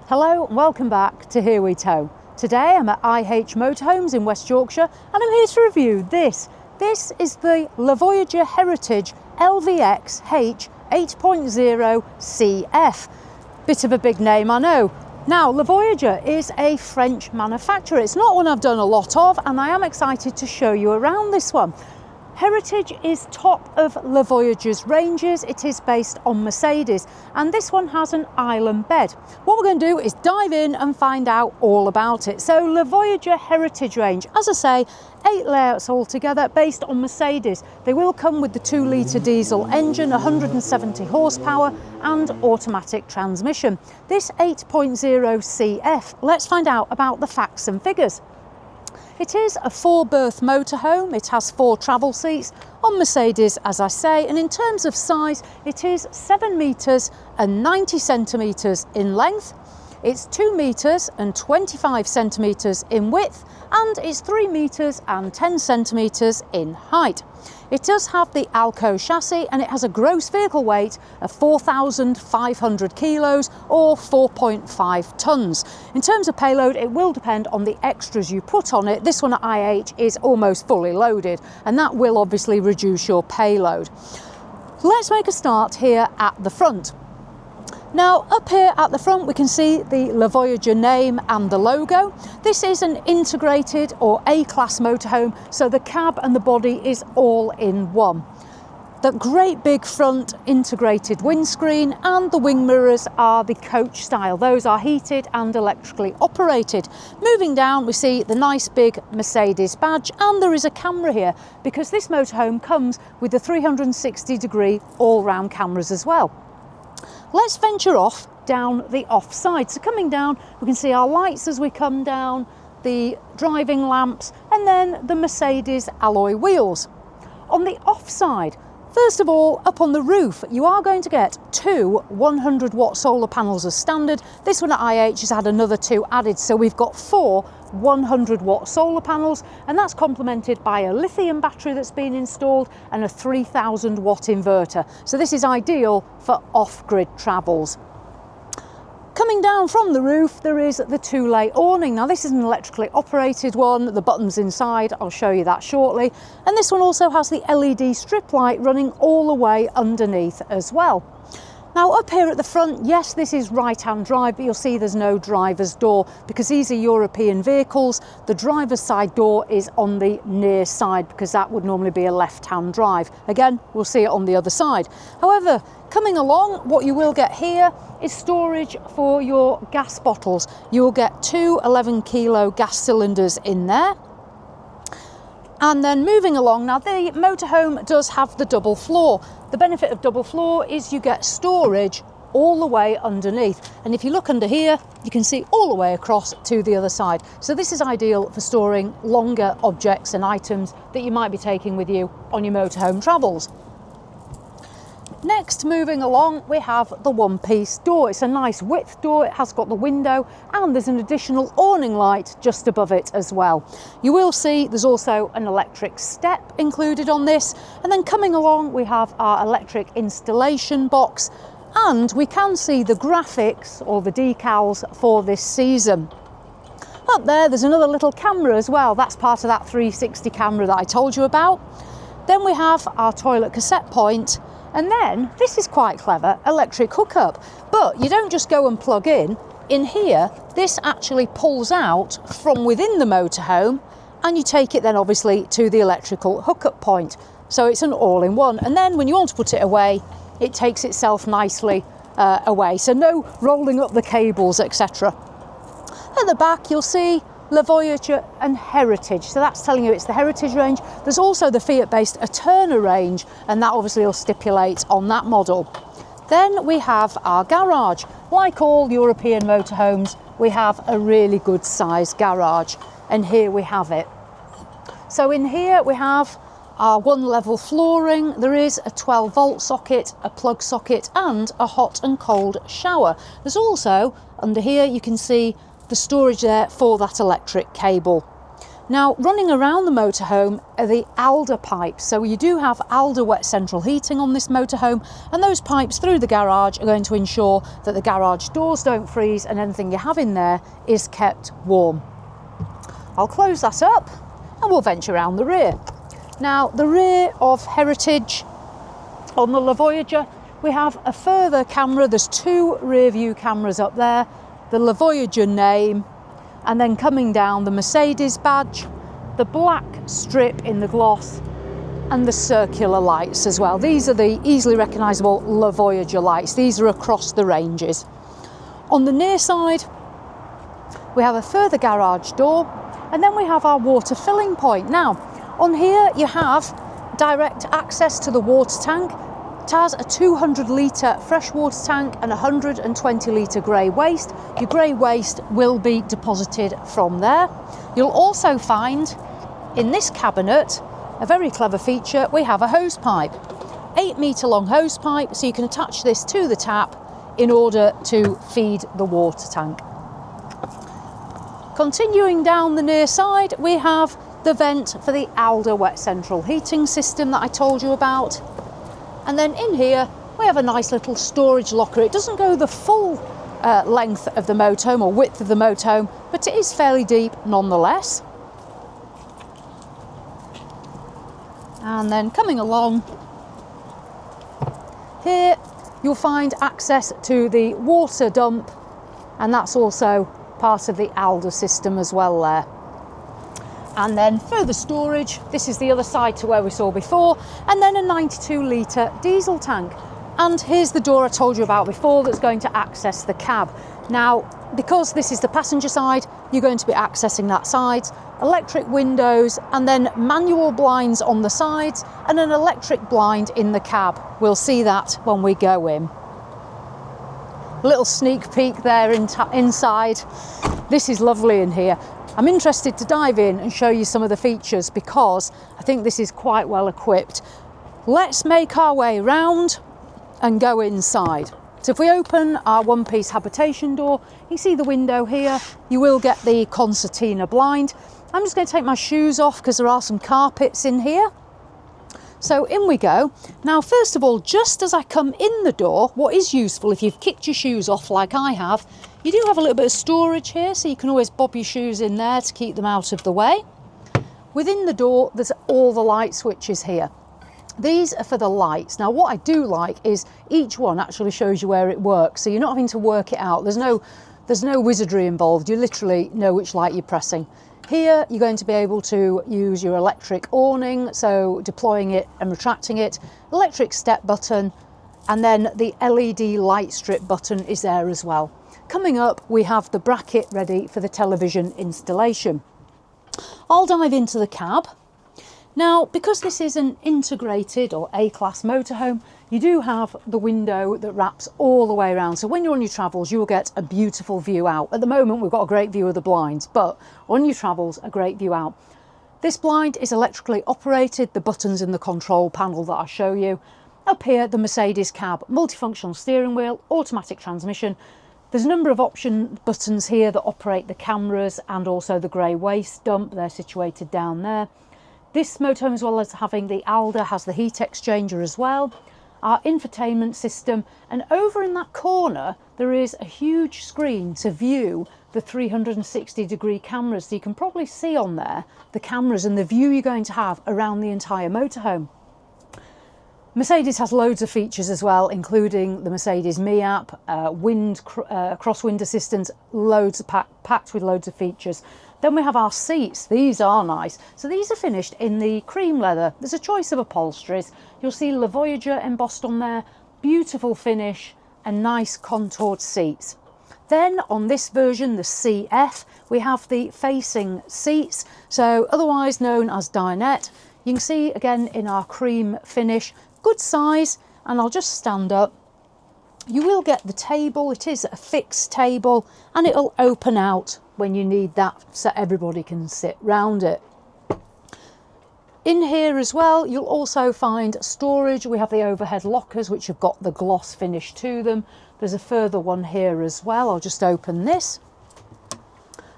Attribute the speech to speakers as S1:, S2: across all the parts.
S1: Hello and welcome back to Here We Tow. Today I'm at IH Motorhomes in West Yorkshire and I'm here to review this. This is the Voyageur Heritage LVXH 8.0 CF. Bit of a big name, I know. Now, Voyageur is a French manufacturer. It's not one I've done a lot of and I am excited to show you around this one. Heritage is top of Voyageur's ranges. It is based on Mercedes and this one has an island bed. What we're going to do is dive in and find out all about it. So Voyageur Heritage range, as I say, 8 layouts altogether based on Mercedes. They will come with the 2-litre diesel engine, 170 horsepower and automatic transmission. This 8.0 CF, let's find out about the facts and figures. It is a 4-berth motorhome. It has 4 travel seats on Mercedes, as I say, and in terms of size, it is 7 metres and 90 centimetres in length. It's 2 metres and 25 centimetres in width, and it's 3 metres and 10 centimetres in height. It does have the Alko chassis and it has a gross vehicle weight of 4,500 kilos or 4.5 tonnes. In terms of payload, it will depend on the extras you put on it. This one at IH is almost fully loaded and that will obviously reduce your payload. Let's make a start here at the front. Now, up here at the front, we can see the Voyageur name and the logo. This is an integrated or A-class motorhome, so the cab and the body is all in one. The great big front integrated windscreen and the wing mirrors are the coach style. Those are heated and electrically operated. Moving down, we see the nice big Mercedes badge and there is a camera here because this motorhome comes with the 360-degree all-round cameras as well. Let's venture off down the off side. So coming down, we can see our lights as we come down, the driving lamps, and then the Mercedes alloy wheels. On the off side, first of all, up on the roof, you are going to get 2 100-watt solar panels as standard. This one at IH has had another 2 added, so we've got 4 100-watt solar panels, and that's complemented by a lithium battery that's been installed and a 3,000-watt inverter. So this is ideal for off-grid travels. Coming down from the roof, there is the 2-lay awning. Now this is an electrically operated one, the buttons inside, I'll show you that shortly. And this one also has the LED strip light running all the way underneath as well. Now up here at the front, yes, this is right-hand drive, but you'll see there's no driver's door because these are European vehicles. The driver's side door is on the near side because that would normally be a left-hand drive. Again, we'll see it on the other side. However, coming along, what you will get here is storage for your gas bottles. You will get 2 11-kilo gas cylinders in there. And then moving along, now the motorhome does have the double floor. The benefit of double floor is you get storage all the way underneath. And if you look under here, you can see all the way across to the other side. So this is ideal for storing longer objects and items that you might be taking with you on your motorhome travels. Next, moving along, we have the one-piece door. It's a nice width door, it has got the window and there's an additional awning light just above it as well. You will see there's also an electric step included on this, and then coming along we have our electric installation box and we can see the graphics or the decals for this season. Up there's another little camera as well. That's part of that 360 camera that I told you about. Then we have our toilet cassette point. And then, this is quite clever, electric hookup. But you don't just go and plug in. In here, this actually pulls out from within the motorhome and you take it then obviously to the electrical hookup point. So it's an all-in-one. And then when you want to put it away, it takes itself nicely away. So no rolling up the cables, etc. At the back, you'll see Voyageur and Heritage, so that's telling you it's the Heritage range. There's also the Fiat-based Eterna range, and that obviously will stipulate on that model. Then we have our garage. Like all European motorhomes, we have a really good sized garage, and here we have it. So in here we have our 1-level flooring. There is a 12-volt socket, a plug socket, and a hot and cold shower. There's also, under here, you can see the storage there for that electric cable. Now, running around the motorhome are the ALDE pipes. So you do have ALDE wet central heating on this motorhome, and those pipes through the garage are going to ensure that the garage doors don't freeze and anything you have in there is kept warm. I'll close that up and we'll venture around the rear. Now, the rear of Heritage on the Voyageur, we have a further camera. There's 2 rear view cameras up there, the Voyageur name, and then coming down the Mercedes badge, the black strip in the gloss, and the circular lights as well. These are the easily recognisable Voyageur lights. These are across the ranges. On the near side, we have a further garage door, and then we have our water filling point. Now, on here you have direct access to the water tank. It has a 200 litre freshwater tank and 120 litre grey waste. Your grey waste will be deposited from there. You'll also find in this cabinet a very clever feature. We have a hose pipe, 8 metre long hose pipe, so you can attach this to the tap in order to feed the water tank. Continuing down the near side, we have the vent for the ALDE wet central heating system that I told you about. And then in here, we have a nice little storage locker. It doesn't go the full length of the motorhome or width of the motorhome, but it is fairly deep nonetheless. And then coming along here, you'll find access to the water dump, and that's also part of the ALDE system as well there. And then further storage, this is the other side to where we saw before, and then a 92 litre diesel tank. And here's the door I told you about before that's going to access the cab. Now, because this is the passenger side, you're going to be accessing that side, electric windows, and then manual blinds on the sides, and an electric blind in the cab. We'll see that when we go in. A little sneak peek there inside. This is lovely in here. I'm interested to dive in and show you some of the features because I think this is quite well equipped. Let's make our way round and go inside. So if we open our one-piece habitation door, you see the window here. You will get the concertina blind. I'm just going to take my shoes off because there are some carpets in here. So in we go. Now, first of all, just as I come in the door, what is useful if you've kicked your shoes off like I have, you do have a little bit of storage here, so you can always bob your shoes in there to keep them out of the way. Within the door, there's all the light switches here. These are for the lights. Now, what I do like is each one actually shows you where it works, so you're not having to work it out. There's no wizardry involved. You literally know which light you're pressing. Here, you're going to be able to use your electric awning, so deploying it and retracting it, electric step button, and then the LED light strip button is there as well. Coming up, we have the bracket ready for the television installation. I'll dive into the cab. Now, because this is an integrated or A-class motorhome, you do have the window that wraps all the way around. So when you're on your travels, you will get a beautiful view out. At the moment, we've got a great view of the blinds, but on your travels, a great view out. This blind is electrically operated, the buttons in the control panel that I show you. Up here, the Mercedes cab, multifunctional steering wheel, automatic transmission. There's a number of option buttons here that operate the cameras and also the grey waste dump. They're situated down there. This motorhome, as well as having the ALDE, has the heat exchanger as well. Our infotainment system, and over in that corner there is a huge screen to view the 360-degree cameras. So you can probably see on there the cameras and the view you're going to have around the entire motorhome. Mercedes has loads of features as well, including the Mercedes Me app, crosswind assistance, loads of packed with loads of features. Then we have our seats. These are nice. So these are finished in the cream leather. There's a choice of upholsteries. You'll see Le Voyageur embossed on there, beautiful finish and nice contoured seats. Then on this version, the CF, we have the facing seats, so otherwise known as dinette. You can see again in our cream finish, good size, and I'll just stand up. You will get the table. It is a fixed table and it'll open out when you need that so everybody can sit round it. In here as well, you'll also find storage. We have the overhead lockers, which have got the gloss finish to them. There's a further one here as well. I'll just open this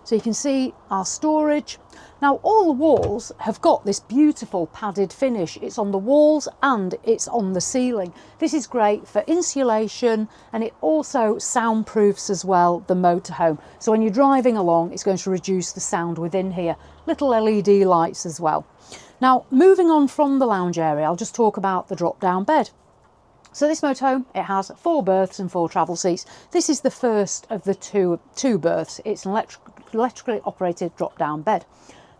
S1: so you can see our storage. Now all the walls have got this beautiful padded finish. It's on the walls and it's on the ceiling. This is great for insulation, and it also soundproofs as well the motorhome. So when you're driving along, it's going to reduce the sound within here. Little LED lights as well. Now moving on from the lounge area, I'll just talk about the drop down bed. So this motorhome, it has 4 berths and 4 travel seats. This is the first of the two berths. It's an electrically operated drop down bed.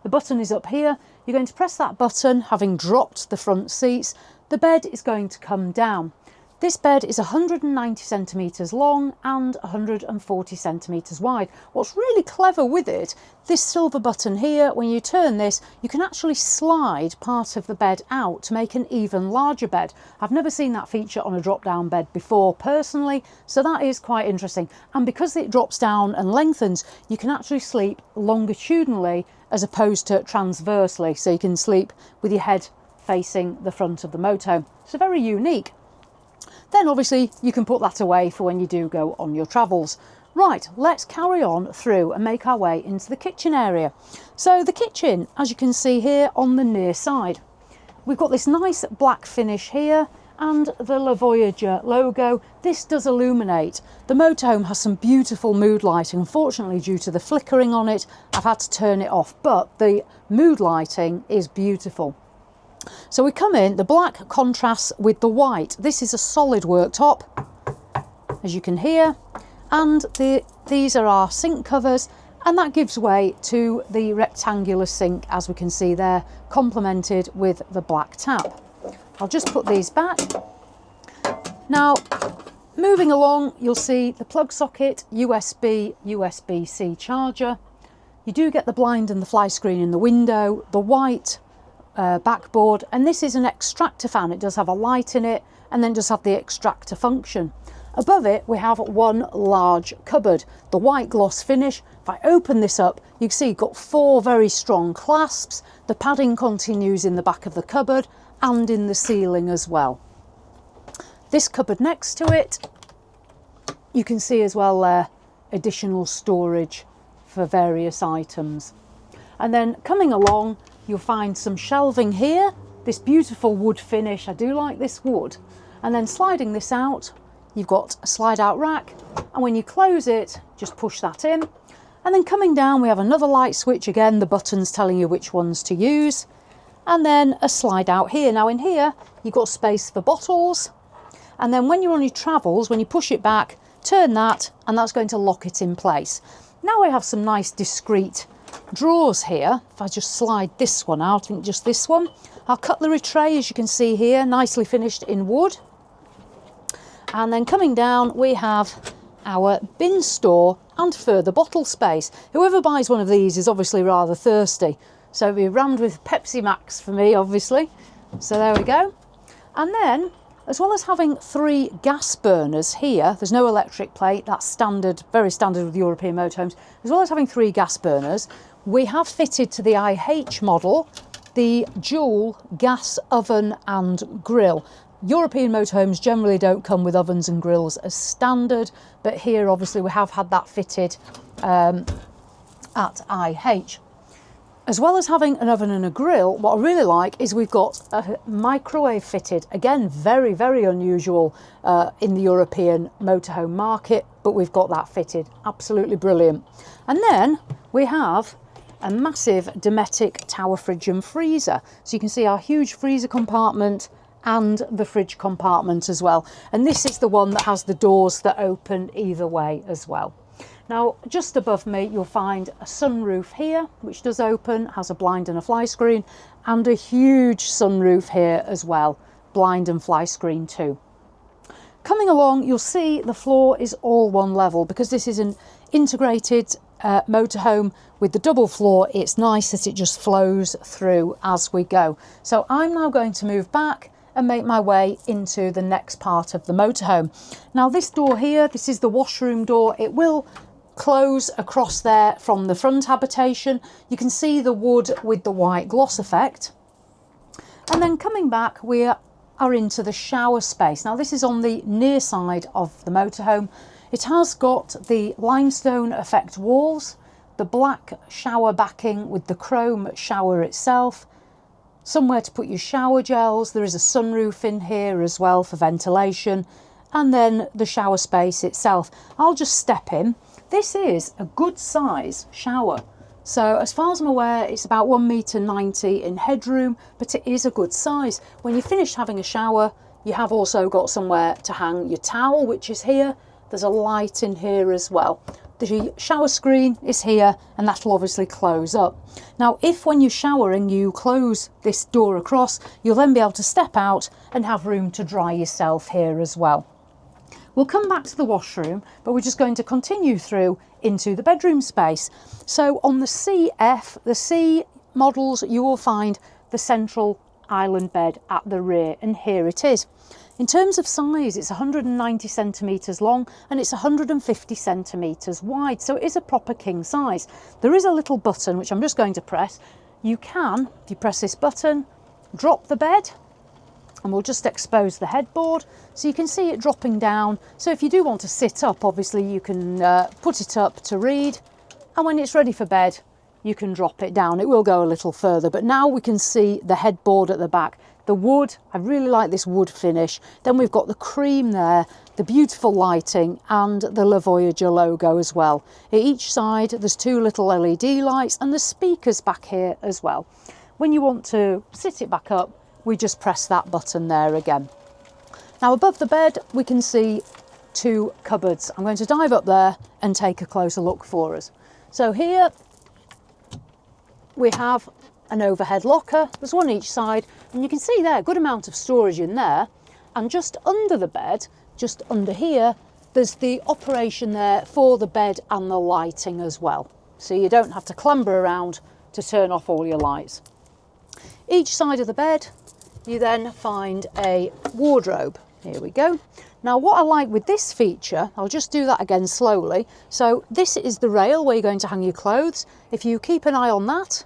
S1: The button is up here. You're going to press that button, having dropped the front seats. The bed is going to come down. This bed is 190 centimetres long and 140 centimetres wide. What's really clever with it, this silver button here, when you turn this, you can actually slide part of the bed out to make an even larger bed. I've never seen that feature on a drop-down bed before personally, so that is quite interesting. And because it drops down and lengthens, you can actually sleep longitudinally as opposed to transversely, so you can sleep with your head facing the front of the motorhome. So very unique. Then obviously you can put that away for when you do go on your travels. Right, let's carry on through and make our way into the kitchen area. So the kitchen, as you can see here on the near side, we've got this nice black finish here and the Voyageur logo. This does illuminate. The motorhome has some beautiful mood lighting. Unfortunately, due to the flickering on it, I've had to turn it off, but the mood lighting is beautiful. So we come in, the black contrasts with the white. This is a solid worktop, as you can hear, and these are our sink covers, and that gives way to the rectangular sink, as we can see there, complemented with the black tap. I'll just put these back. Now, moving along, you'll see the plug socket, USB, USB-C charger. You do get the blind and the fly screen in the window, the white backboard, and this is an extractor fan. It does have a light in it and then does have the extractor function. Above it we have one large cupboard, the white gloss finish. If I open this up, you can see you've got 4 very strong clasps. The padding continues in the back of the cupboard and in the ceiling as well. This cupboard next to it, you can see as well there, additional storage for various items. And then coming along, you'll find some shelving here, this beautiful wood finish. I do like this wood. And then sliding this out, you've got a slide out rack, and when you close it, just push that in. And then coming down, we have another light switch. Again, the button's telling you which ones to use. And then a slide out here. Now in here, you've got space for bottles. And then when you're on your travels, when you push it back, turn that, and that's going to lock it in place. Now we have some nice discreet drawers here. If I just slide this one out, I think just this one. Our cutlery tray, as you can see here, nicely finished in wood. And then coming down, we have our bin store and further bottle space. Whoever buys one of these is obviously rather thirsty. So it'll be rammed with Pepsi Max for me, obviously. So there we go. And then, as well as having 3 gas burners here, there's no electric plate, that's standard, very standard with European motorhomes. As well as having 3 gas burners, we have fitted to the IH model the dual gas oven and grill. European motorhomes generally don't come with ovens and grills as standard, but here obviously we have had that fitted at IH. As well as having an oven and a grill, what I really like is we've got a microwave fitted. Again, very, very unusual in the European motorhome market, but we've got that fitted. Absolutely brilliant. And then we have a massive Dometic tower fridge and freezer. So you can see our huge freezer compartment and the fridge compartment as well. And this is the one that has the doors that open either way as well. Now, just above me, you'll find a sunroof here, which does open, has a blind and a fly screen, and a huge sunroof here as well, blind and fly screen too. Coming along, you'll see the floor is all one level because this is an integrated motorhome with the double floor. It's nice that it just flows through as we go. So I'm now going to move back and make my way into the next part of the motorhome. Now this door here, this is the washroom door. It will close across there from the front habitation. You can see the wood with the white gloss effect. And then coming back, we are into the shower space. Now this is on the near side of the motorhome. It has got the limestone effect walls. the black shower backing with the chrome shower itself, somewhere to put your shower gels. There is a sunroof in here as well for ventilation, and then the shower space itself. I'll just step in. This is a good size shower. So as far as I'm aware, it's about 1.90 m in headroom, but it is a good size. When you're finished having a shower, you have also got somewhere to hang your towel, which is here. There's a light in here as well. The shower screen is here, and that'll obviously close up. Now, if when you're showering you close this door across, you'll then be able to step out and have room to dry yourself here as well. We'll come back to the washroom, but we're just going to continue through into the bedroom space. So on the CF, the C models, you will find the central island bed at the rear, and here it is. In terms of size, it's 190 centimetres long and it's 150 centimetres wide, so it is a proper king size. There is a little button which I'm just going to press. You can, if you press this button, drop the bed, and we'll just expose the headboard so you can see it dropping down. So if you do want to sit up, obviously you can put it up to read, and when it's ready for bed you can drop it down. It will go a little further, but now we can see the headboard at the back. The wood, I really like this wood finish. Then we've got the cream there, the beautiful lighting, and the Voyageur logo as well. At each side there's two little LED lights and the speakers back here as well. When you want to sit it back up, we just press that button there again. Now above the bed we can see two cupboards. I'm going to dive up there and take a closer look for us. So here we have an overhead locker. There's one each side, and you can see there a good amount of storage in there. And just under the bed, just under here, there's the operation there for the bed and the lighting as well. So you don't have to clamber around to turn off all your lights. Each side of the bed, you then find a wardrobe. Here we go. Now what I like with this feature, I'll just do that again slowly. So this is the rail where you're going to hang your clothes. If you keep an eye on that,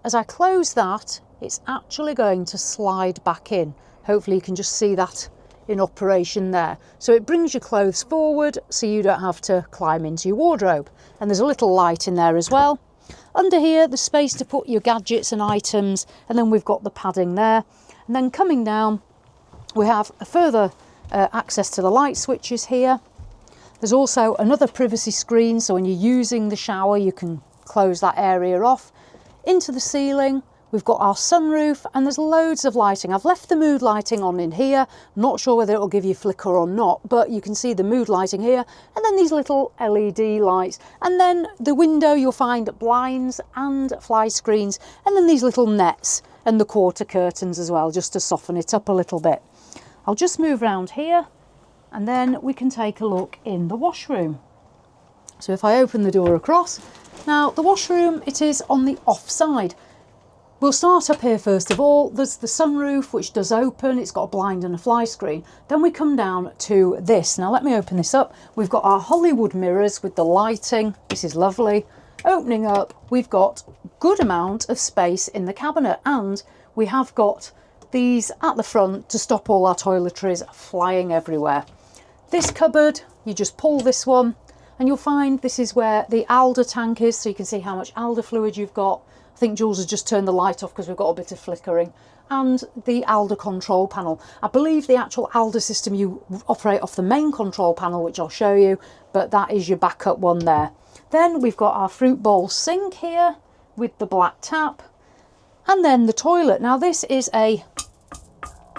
S1: as I close that, it's actually going to slide back in. Hopefully you can just see that in operation there. So it brings your clothes forward so you don't have to climb into your wardrobe. And there's a little light in there as well. Under here, there's space to put your gadgets and items, and then we've got the padding there. And then coming down, we have a further access to the light switches here. There's also another privacy screen, so when you're using the shower, you can close that area off. Into the ceiling, we've got our sunroof, and there's loads of lighting. I've left the mood lighting on in here. I'm not sure whether it'll give you flicker or not, but you can see the mood lighting here, and then these little LED lights. And then the window, you'll find blinds and fly screens, and then these little nets and the quarter curtains as well, just to soften it up a little bit. I'll just move around here, and then we can take a look in the washroom. So if I open the door across, now the washroom, it is on the off side. We'll start up here first of all. There's the sunroof, which does open. It's got a blind and a fly screen. Then we come down to this. Now let me open this up. We've got our Hollywood mirrors with the lighting. This is lovely. Opening up, we've got a good amount of space in the cabinet, and we have got these at the front to stop all our toiletries flying everywhere. This cupboard, you just pull this one, and you'll find this is where the ALDE tank is, so you can see how much ALDE fluid you've got. I think Jules has just turned the light off because we've got a bit of flickering. And the ALDE control panel. I believe the actual ALDE system, you operate off the main control panel, which I'll show you, but that is your backup one there. Then we've got our fruit bowl sink here with the black tap, and then the toilet. Now this is a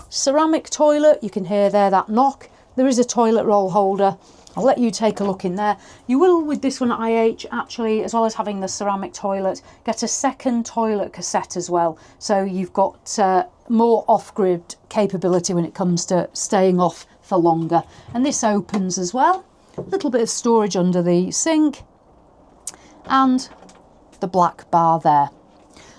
S1: ceramic toilet. You can hear there that knock. There is a toilet roll holder. I'll let you take a look in there. You will, with this one at IH, actually, as well as having the ceramic toilet, get a second toilet cassette as well. So you've got more off-grid capability when it comes to staying off for longer. And this opens as well. A little bit of storage under the sink. And the black bar there.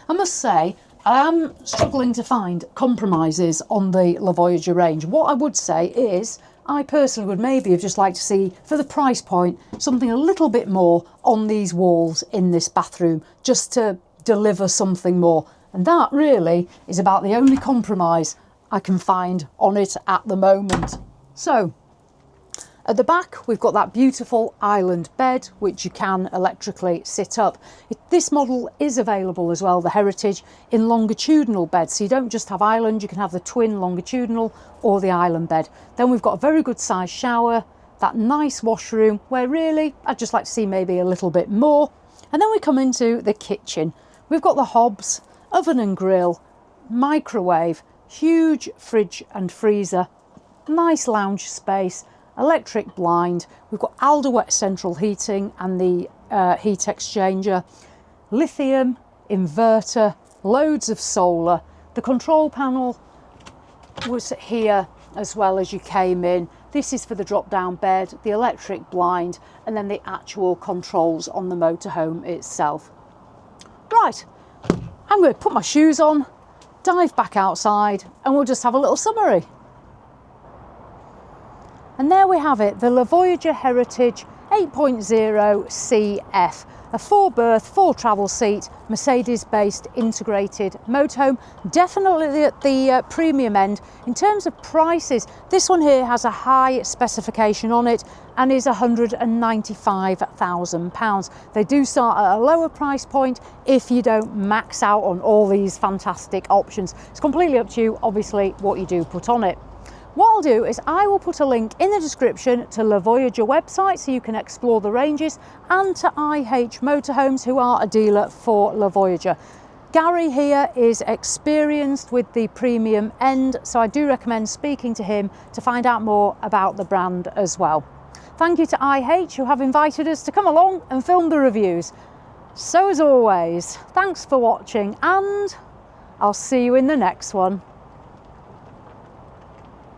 S1: I must say, I am struggling to find compromises on the Voyageur range. What I would say is, I personally would maybe have just liked to see, for the price point, something a little bit more on these walls in this bathroom, just to deliver something more. And that really is about the only compromise I can find on it at the moment. So, At the back, we've got that beautiful island bed, which you can electrically sit up. This model is available as well, the Heritage, in longitudinal beds. So you don't just have island, you can have the twin longitudinal or the island bed. Then we've got a very good sized shower, that nice washroom, where really I'd just like to see maybe a little bit more. And then we come into the kitchen. We've got the hobs, oven and grill, microwave, huge fridge and freezer, nice lounge space, electric blind. We've got ALDE wet central heating and the heat exchanger, lithium, inverter, loads of solar. The control panel was here as well as you came in. This is for the drop down bed, the electric blind, and then the actual controls on the motorhome itself. Right, I'm going to put my shoes on, dive back outside, and we'll just have a little summary. And there we have it, the Voyageur Heritage 8.0 CF, a 4-berth, 4-travel seat, Mercedes-based integrated motorhome, definitely at the premium end. In terms of prices, this one here has a high specification on it and is £195,000. They do start at a lower price point if you don't max out on all these fantastic options. It's completely up to you, obviously, what you do put on it. What I'll do is I will put a link in the description to the Voyageur website so you can explore the ranges, and to IH Motorhomes, who are a dealer for the Voyageur. Gary here is experienced with the premium end, so I do recommend speaking to him to find out more about the brand as well. Thank you to IH, who have invited us to come along and film the reviews. So as always, thanks for watching, and I'll see you in the next one.